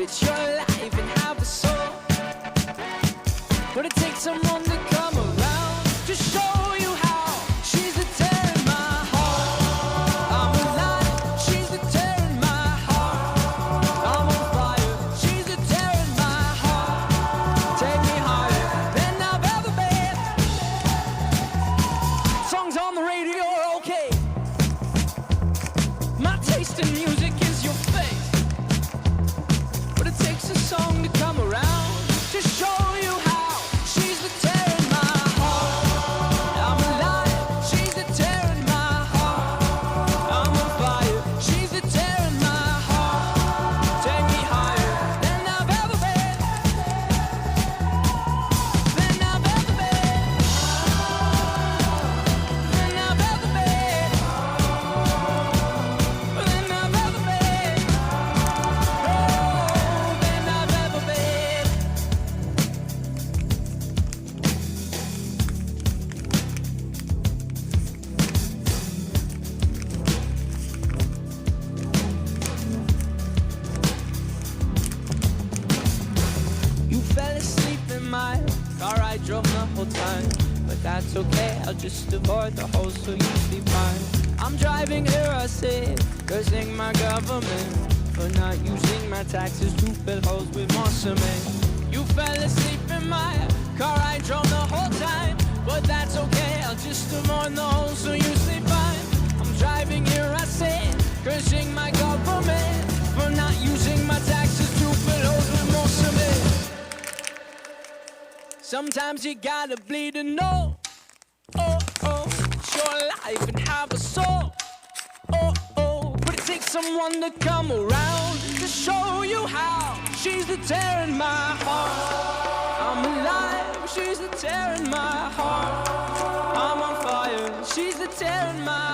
It's your life and have a soul. But it takes someone to come around to show you how. She's the tear in my heart. I'm alive. She's the tear in my heart. I'm on fire. She's the tear in my heart. Take me higher than I've ever been. Songs on the radio are okay. My taste in music is your face. But it takes a song to come around to show you how. She's the tear in my heart. I'm alive. She's the tear in my heart. I'm on fire. She's the tear in my heart. Take me higher than I've ever been. Than I've ever been. Than I've ever been. Than I've ever been. Oh, than I've ever been. You fell asleep in my car, I drove the whole time. But that's okay, I'll just avoid the hole so you sleep fine. I'm driving here, I sit, cursing my government for not using my taxes to fill holes with more cement. You fell asleep in my car, I drove the whole time. But that's okay, I'll just avoid the hole so you sleep fine. I'm driving here, I sit, cursing my government for not using my taxes to fill holes with more cement. Sometimes you gotta bleed to know. Oh, oh, it's your life and have a soul. Oh, oh, but it takes someone to come around to show you how. She's the tear in my heart. I'm alive. She's the tear in my heart. I'm on fire. She's the tear in my